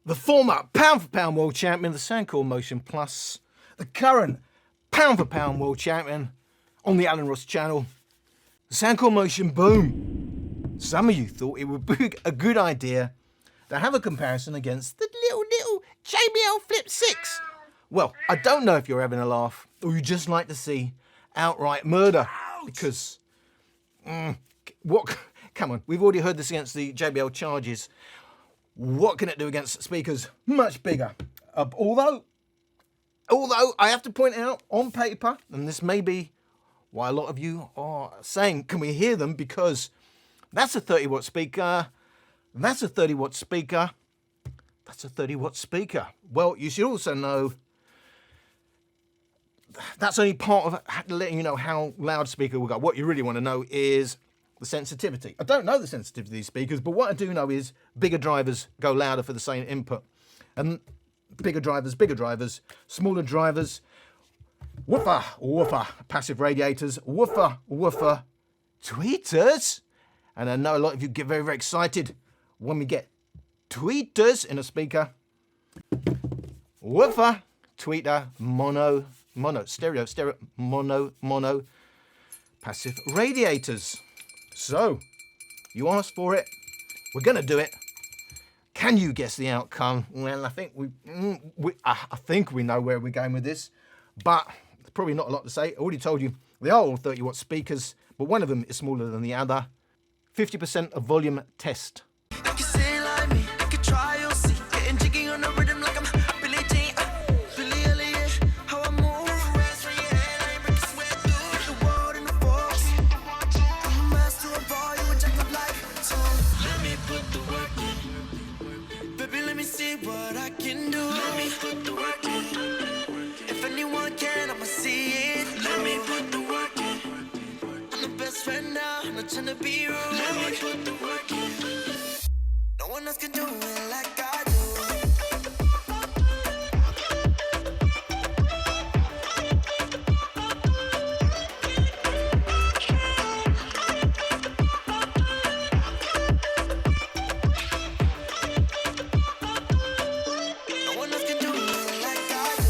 The former pound-for-pound world champion, the Soundcore Motion Plus, the current pound-for-pound world champion on the Alan Ross channel, the Soundcore Motion Boom. Some of you thought it would be a good idea to have a comparison against the little JBL Flip 6. Well, I don't know if you're having a laugh or you just like to see outright murder. Because, come on, we've already heard this against the JBL charges. What can it do against speakers much bigger? Although I have to point out on paper, and this may be why a lot of you are saying, can we hear them? Because that's a 30-watt speaker, that's a 30-watt speaker, that's a 30-watt speaker. Well, you should also know that's only part of letting you know how loud speaker we got. What you really want to know is the sensitivity. I don't know the sensitivity of these speakers, but what I do know is bigger drivers go louder for the same input. And bigger drivers, smaller drivers, woofer, woofer, passive radiators, woofer, woofer, tweeters. And I know a lot of you get very, very excited when we get tweeters in a speaker. Woofer, tweeter, mono, stereo, mono, passive radiators. So, you asked for it, we're gonna do it. Can you guess the outcome? Well, I think I think we know where we're going with this, but there's probably not a lot to say. I already told you, they are all 30-watt speakers, but one of them is smaller than the other. 50% of volume test. To be rude. Let me put the work in. No one else can do it like I do. No one else can do it like I do.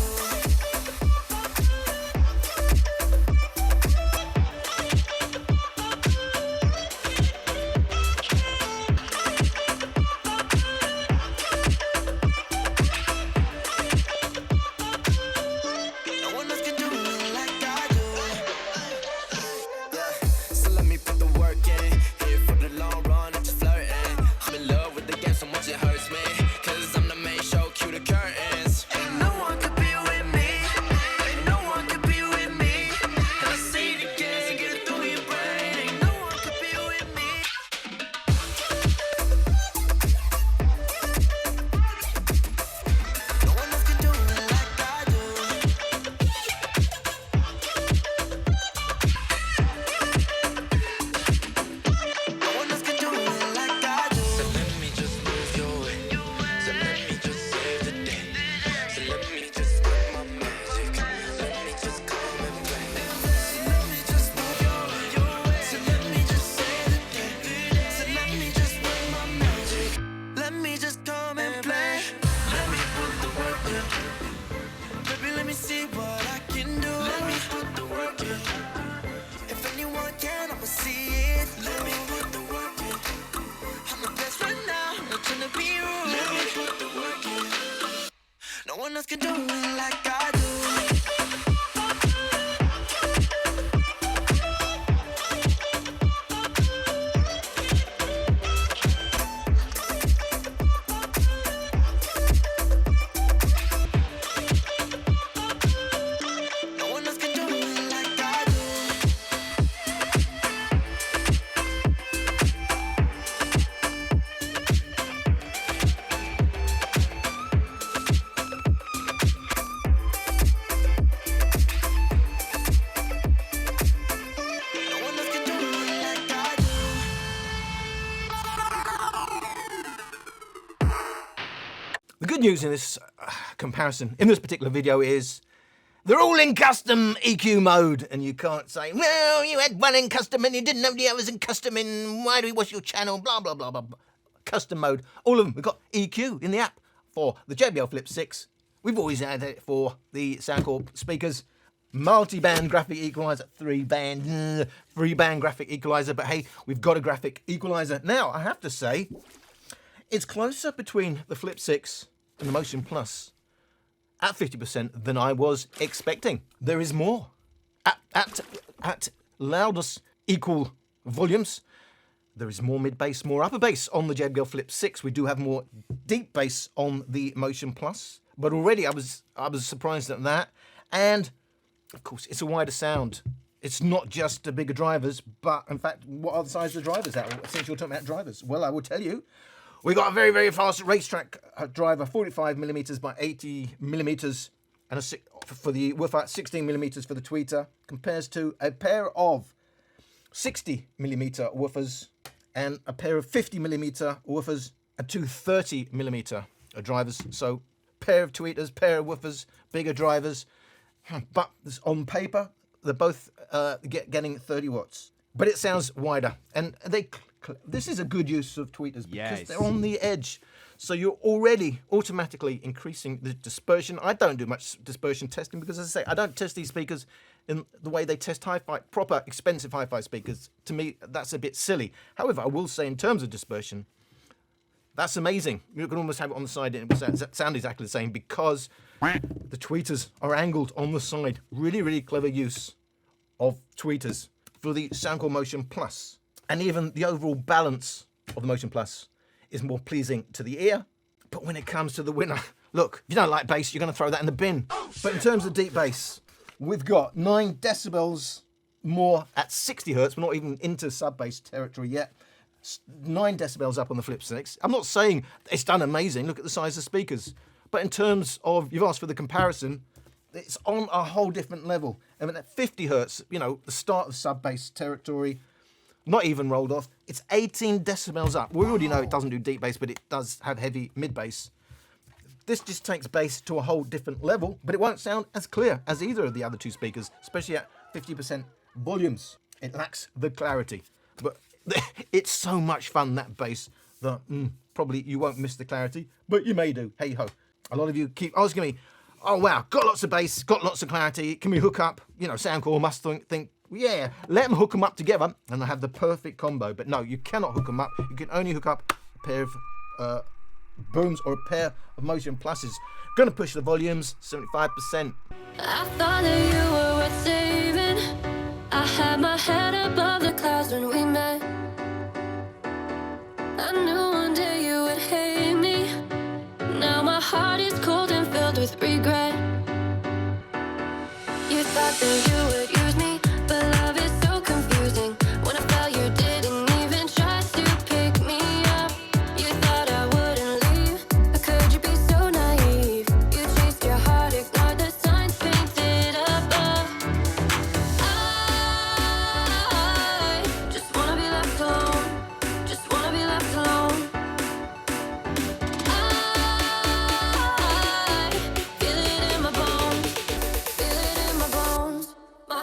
No one else can do it like I do. No one else can do it like I do. The good news in this comparison, in this particular video, is they're all in custom EQ mode, and you can't say, well, you had one in custom and you didn't have the others in custom, and why do we watch your channel, blah, blah, blah, blah, blah. Custom mode, all of them. We've got EQ in the app for the JBL Flip 6. We've always had it for the Soundcore speakers. Multi-band graphic equalizer, three-band graphic equalizer, but hey, we've got a graphic equalizer. Now, I have to say, it's closer between the Flip 6 and the Motion Plus at 50% than I was expecting. There is more. At loudness equal volumes, there is more mid-bass, more upper bass on the JBL Flip 6. We do have more deep bass on the Motion Plus, but already I was surprised at that. And of course, it's a wider sound. It's not just the bigger drivers, but in fact, what are the size of the drivers? Since you're talking about drivers, well, I will tell you. We got a very, very fast racetrack driver, 45mm by 80mm, and for the woofer, 16mm for the tweeter, compares to a pair of 60mm woofers and a pair of 50mm woofers and two 30mm drivers. So pair of tweeters, pair of woofers, bigger drivers. But on paper, they're both getting 30 watts. But it sounds wider. And this is a good use of tweeters because they're on the edge. So you're already automatically increasing the dispersion. I don't do much dispersion testing because, as I say, I don't test these speakers in the way they test hi-fi, proper, expensive hi-fi speakers. To me, that's a bit silly. However, I will say in terms of dispersion, that's amazing. You can almost have it on the side and it will sound exactly the same because the tweeters are angled on the side. Really, really clever use of tweeters for the Soundcore Motion Plus. And even the overall balance of the Motion Plus is more pleasing to the ear. But when it comes to the winner, look, if you don't like bass, you're going to throw that in the bin. But in terms of deep bass, we've got 9 decibels more at 60 hertz. We're not even into sub-bass territory yet. 9 decibels up on the Flip 6. I'm not saying it's done amazing. Look at the size of speakers. But in terms of, you've asked for the comparison, it's on a whole different level. I mean, at 50 hertz, you know, the start of sub-bass territory, not even rolled off. It's 18 decibels up. We already know it doesn't do deep bass, but it does have heavy mid-bass. This just takes bass to a whole different level, but it won't sound as clear as either of the other two speakers, especially at 50% volumes. It lacks the clarity. But it's so much fun, that bass, that probably you won't miss the clarity, but you may do. Hey-ho. A lot of you keep asking me, oh, wow, got lots of bass, got lots of clarity, can we hook up? You know, Soundcore must think, yeah, let them hook them up together, and they'll have the perfect combo. But no, you cannot hook them up. You can only hook up a pair of booms or a pair of Motion Pluses. Gonna push the volumes, 75%. I thought that you were worth saving. I had my head above the clouds when we met. I knew one day you would hate me. Now my heart is cold and filled with regret. You thought that you would use me, but love is so confusing. When I fell, you didn't even try to pick me up. You thought I wouldn't leave, but could you be so naive? You chased your heart, ignored the signs painted above. I just wanna be left alone. Just wanna be left alone. I feel it in my bones. Feel it in my bones. My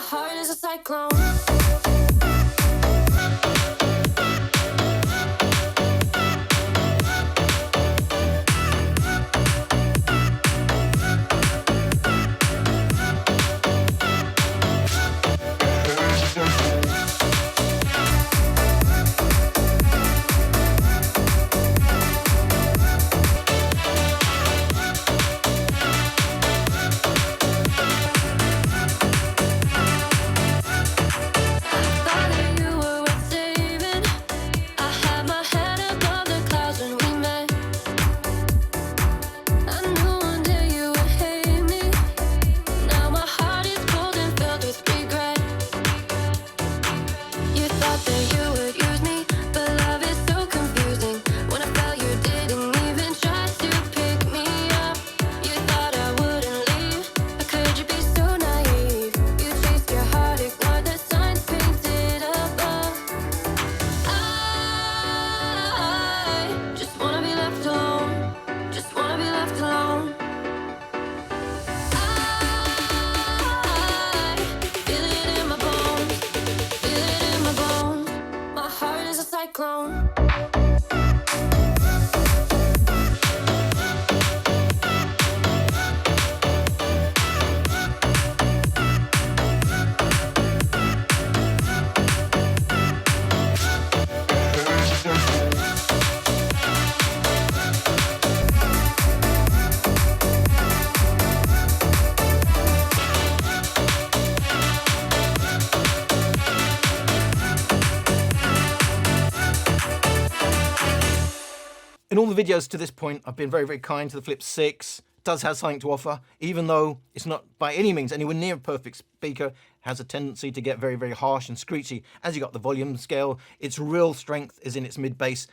In all the videos to this point, I've been very, very kind to the Flip 6. It does have something to offer, even though it's not by any means anywhere near a perfect speaker. It has a tendency to get very, very harsh and screechy. As you got the volume scale, its real strength is in its mid bass.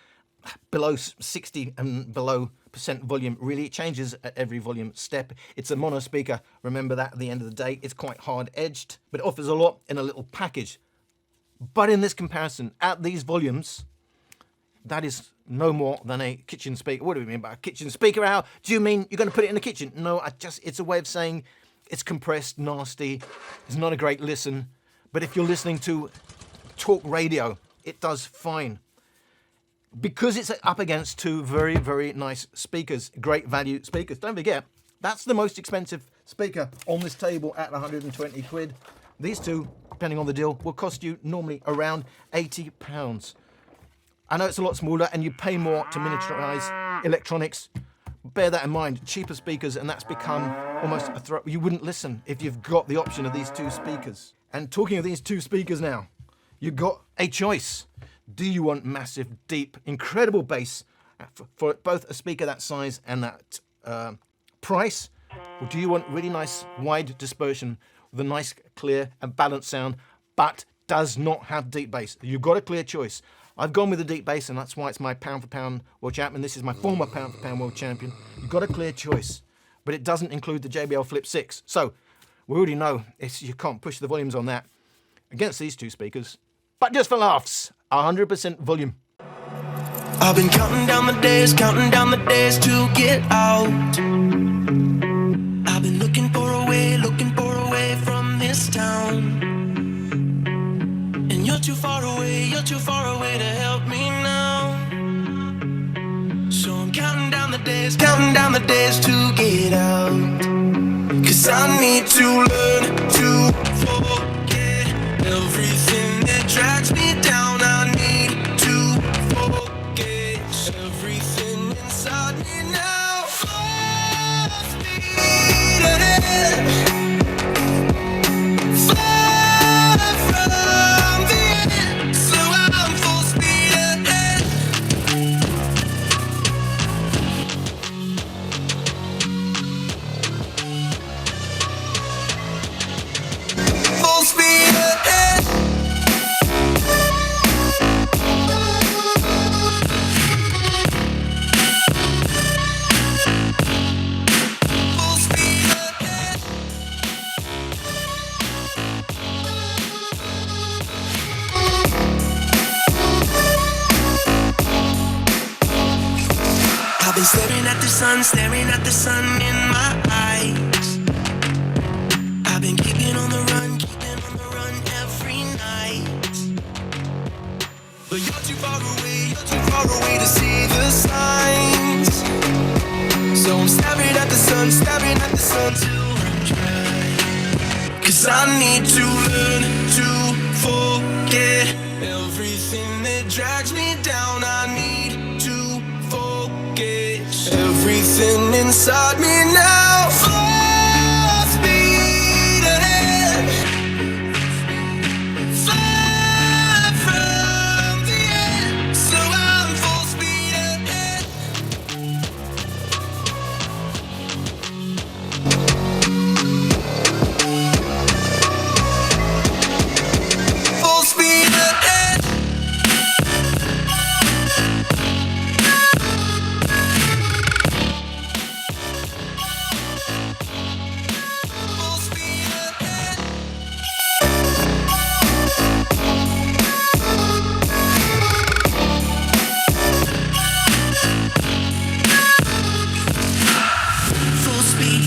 Below 60 and below % volume really changes at every volume step. It's a mono speaker. Remember that at the end of the day. It's quite hard edged, but it offers a lot in a little package. But in this comparison, at these volumes, that is no more than a kitchen speaker. What do we mean by a kitchen speaker, Al? Do you mean you're going to put it in the kitchen? No, it's a way of saying it's compressed, nasty. It's not a great listen. But if you're listening to talk radio, it does fine. Because it's up against two very, very nice speakers, great value speakers. Don't forget, that's the most expensive speaker on this table at 120 quid. These two, depending on the deal, will cost you normally around £80. I know it's a lot smaller and you pay more to miniaturize electronics. Bear that in mind, cheaper speakers, and that's become almost a throw. You wouldn't listen if you've got the option of these two speakers. And talking of these two speakers now, you've got a choice. Do you want massive, deep, incredible bass for both a speaker that size and that price? Or do you want really nice, wide dispersion with a nice, clear and balanced sound, but does not have deep bass? You've got a clear choice. I've gone with the deep bass, and that's why it's my pound for pound world champion. This is my former pound for pound world champion. You've got a clear choice, but it doesn't include the JBL Flip 6. So we already know you can't push the volumes on that against these two speakers. But just for laughs, 100% volume. I've been counting down the days to get out. I've been looking for a way from this town. And you're too far away to help me now. So I'm counting down the days to get out. 'Cause I need to learn to forget everything that drags me down. I need to forget everything inside me now. Full speed ahead. Staring at the sun in my eyes. I've been keeping on the run every night. But you're too far away to see the signs. So I'm staring at the sun till I'm dry. 'Cause I need to learn to forget everything that drags me down. I need to forget everything inside me now. Full speed ahead. Fly from the end. So I'm full speed ahead. Full speed ahead.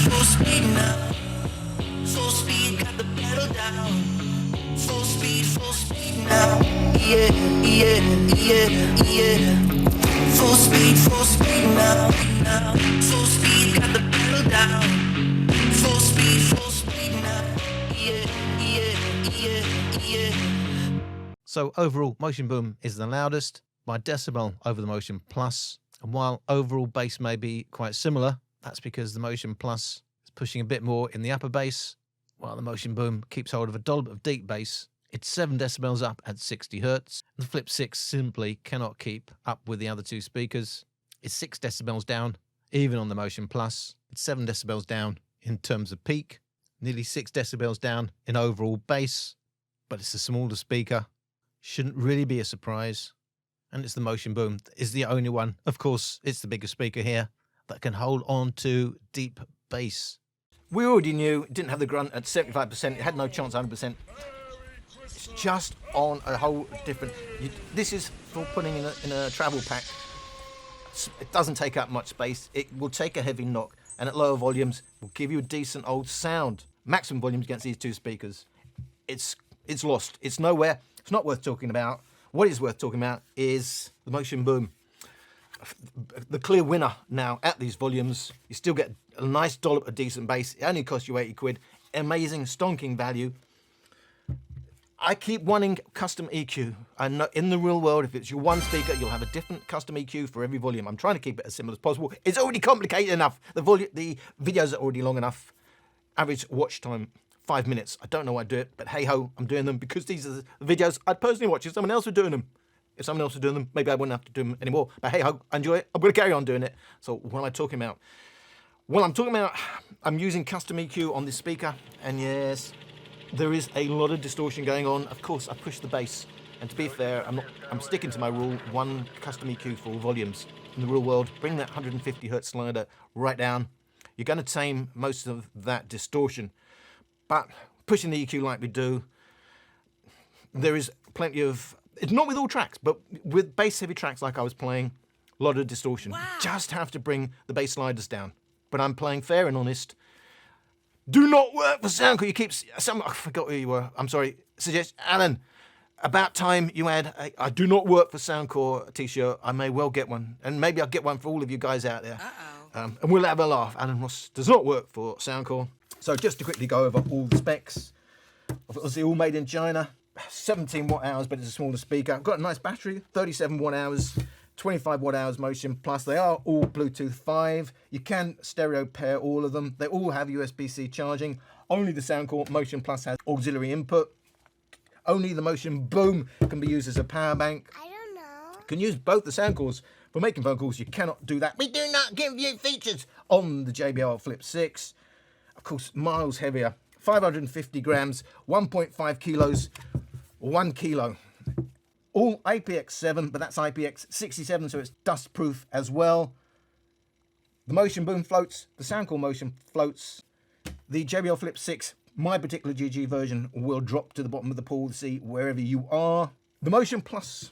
Full speed now. Full speed, got the pedal down. Full speed now. Yeah. So overall, Motion Boom is the loudest by decibel over the Motion Plus. And while overall bass may be quite similar, that's because the Motion Plus is pushing a bit more in the upper bass, while the Motion Boom keeps hold of a dollop of deep bass. It's 7 decibels up at 60 Hz. The Flip 6 simply cannot keep up with the other two speakers. It's 6 decibels down, even on the Motion Plus. It's 7 decibels down in terms of peak, nearly 6 decibels down in overall bass, but it's a smaller speaker. Shouldn't really be a surprise. And it's the Motion Boom is the only one. Of course, it's the biggest speaker here that can hold on to deep bass. We already knew it didn't have the grunt at 75%. It had no chance 100%. It's just on a whole different... this is for putting in a travel pack. It doesn't take up much space. It will take a heavy knock, and at lower volumes will give you a decent old sound. Maximum volumes against these two speakers. It's lost. It's nowhere. It's not worth talking about. What is worth talking about is the Motion Boom. The clear winner now at these volumes. You still get a nice dollop of decent bass. It only costs you 80 quid. Amazing, stonking value. I keep wanting custom EQ. I know in the real world, if it's your one speaker, you'll have a different custom EQ for every volume. I'm trying to keep it as simple as possible. It's already complicated enough. The videos are already long enough. Average watch time, 5 minutes. I don't know why I do it, but hey ho, I'm doing them because these are the videos I'd personally watch if someone else were doing them. If someone else was doing them, maybe I wouldn't have to do them anymore. But hey ho, I enjoy it. I'm going to carry on doing it. So what am I talking about? Well, I'm using custom EQ on this speaker, and yes, there is a lot of distortion going on. Of course, I push the bass, and to be fair, I'm sticking to my rule: one custom EQ for all volumes. In the real world, bring that 150 hertz slider right down. You're going to tame most of that distortion, but pushing the EQ like we do, there is plenty of. It's not with all tracks, but with bass-heavy tracks like I was playing, a lot of distortion. Wow. You just have to bring the bass sliders down. But I'm playing fair and honest. Do not work for Soundcore. You keep... I forgot who you were. I'm sorry. Suggest... Alan, about time you had a I do not work for Soundcore t-shirt. I may well get one. And maybe I'll get one for all of you guys out there. Uh-oh. And we'll have a laugh. Alan Ross does not work for Soundcore. So just to quickly go over all the specs. Obviously all made in China. 17 watt hours, but it's a smaller speaker. I've got a nice battery, 37 watt hours, 25 watt hours Motion Plus. They are all Bluetooth 5. You can stereo pair all of them. They all have USB-C charging. Only the Soundcore Motion Plus has auxiliary input. Only the Motion Boom can be used as a power bank. I don't know. You can use both the Soundcores. For making phone calls, you cannot do that. We do not give you features on the JBL Flip 6. Of course, miles heavier. 550 grams, 1.5 kilos, 1 kilo. All IPX7, but that's IPX67, so it's dust proof as well. The Motion Boom floats, the Soundcore Motion floats. The JBL Flip 6, my particular GG version, will drop to the bottom of the pool to see wherever you are. The Motion Plus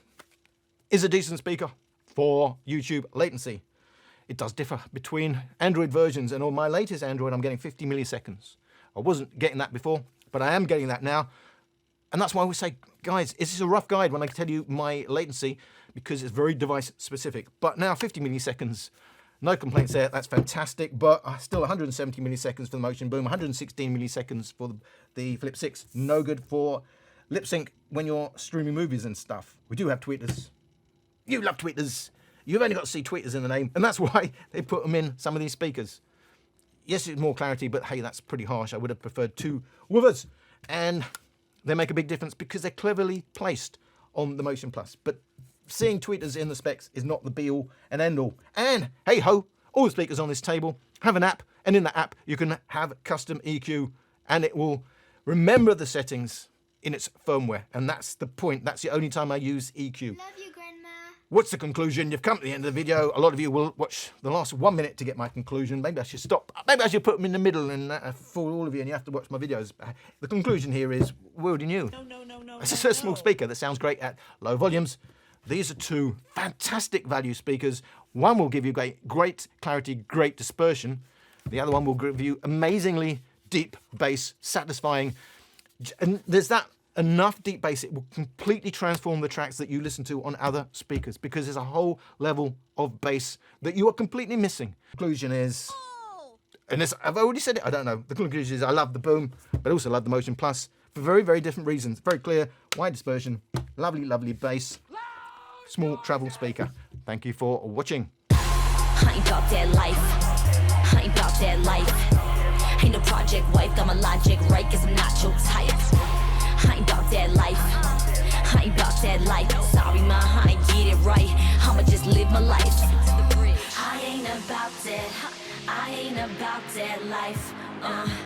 is a decent speaker for YouTube latency. It does differ between Android versions, and on my latest Android, I'm getting 50 milliseconds. I wasn't getting that before, but I am getting that now. And that's why we say, guys, this is a rough guide when I tell you my latency, because it's very device specific. But now 50 milliseconds, no complaints there. That's fantastic. But still 170 milliseconds for the Motion Boom, 116 milliseconds for the Flip 6. No good for lip sync when you're streaming movies and stuff. We do have tweeters. You love tweeters. You've only got to see tweeters in the name. And that's why they put them in some of these speakers. Yes, it's more clarity, but hey, that's pretty harsh. I would have preferred 2 woofers. And they make a big difference because they're cleverly placed on the Motion Plus. But seeing tweeters in the specs is not the be-all and end-all. And hey ho, all the speakers on this table have an app, and in that app you can have custom EQ, and it will remember the settings in its firmware. And that's the point. That's the only time I use EQ. Love you, Grandma. What's the conclusion? You've come to the end of the video. A lot of you will watch the last 1 minute to get my conclusion. Maybe I should stop. Maybe I should put them in the middle and for all of you, and you have to watch my videos. The conclusion here is, we already knew. No. It's a small speaker that sounds great at low volumes. These are 2 fantastic value speakers. One will give you great clarity, great dispersion. The other one will give you amazingly deep bass, satisfying. And there's that enough deep bass, it will completely transform the tracks that you listen to on other speakers, because there's a whole level of bass that you are completely missing. Conclusion is, and this, I've already said it, I don't know. The conclusion is I love the Boom, but I also love the Motion Plus for very, very different reasons. Very clear, wide dispersion, lovely, lovely bass, small travel speaker. Thank you for watching. I ain't about that life. I ain't about that life. Ain't no project wife, got my logic right, cause I'm not your type. I ain't about that life. I ain't about that life. Sorry, ma, I ain't get it right. I'ma just live my life. about that life.